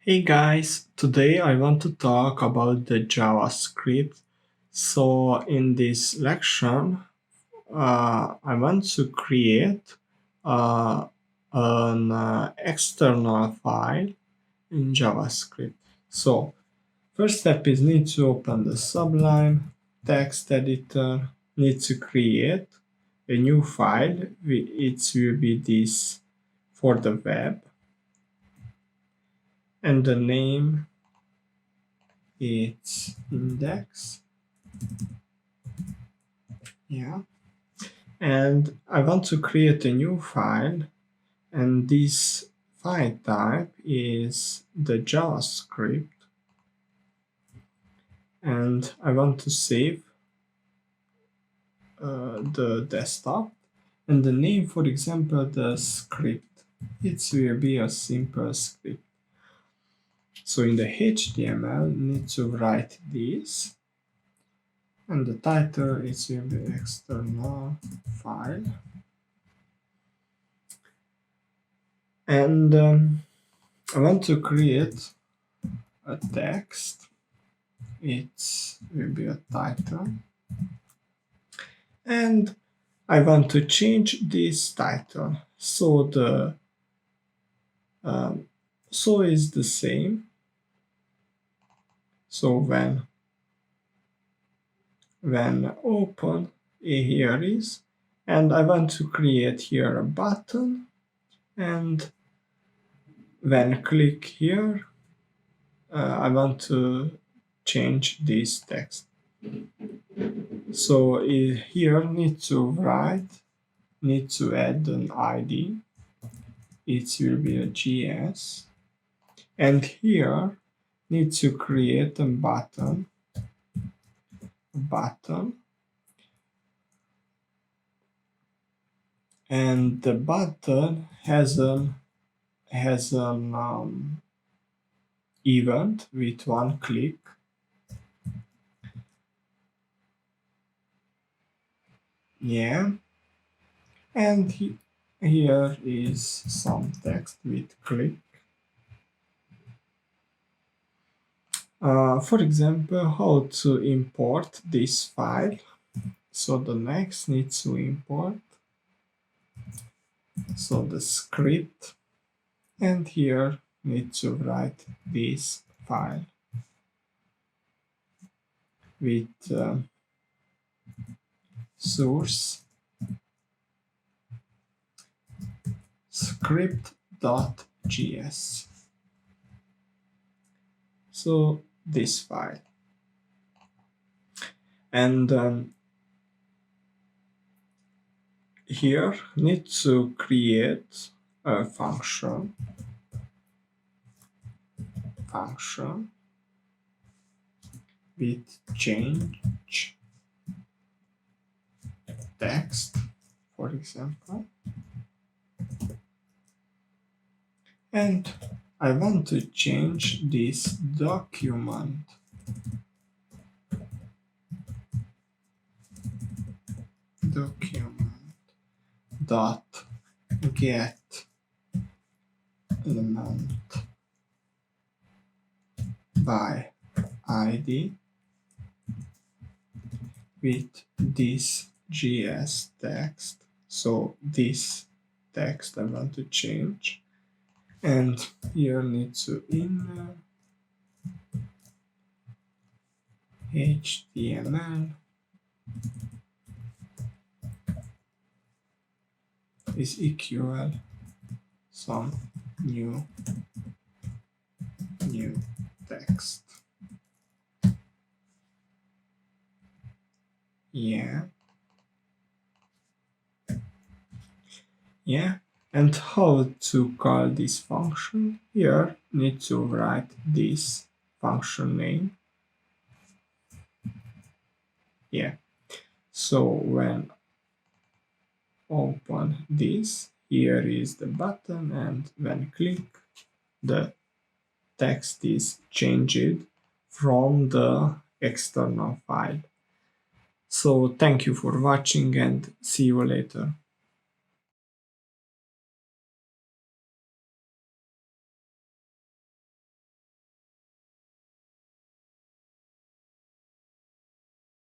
Hey guys, today I want to talk about the JavaScript. So in this lecture, I want to create an external file in JavaScript. So first step is need to open the Sublime text editor, need to create a new file. It will be this for the web, and the name it's index. Yeah, and I want to create a new file, and this file type is the JavaScript, and I want to save the desktop, and the name, for example, the script, it will be a simple script. So in the HTML need to write this, and the title is will be external file. And I want to create a text. It will be a title. And I want to change this title. So the so is the same. So when open, here is, and I want to create here a button, and when click here, I want to change this text. So here need to add an ID. It will be a GS, and here need to create a button. And the button has an event with one click. Yeah, and here is some text with click. For example, how to import this file. So the next needs to import. So the script, and here need to write this file with source script.js. So this file, and here need to create a function with change text, for example, and I want to change this document dot get element by ID with this GS text. So this text I want to change, and here need to inner HTML is equal some new text. Yeah, and how to call this function? Here need to write this function name. Yeah, so when open this, here is the button, and when click, the text is changed from the external file. So thank you for watching, and see you later.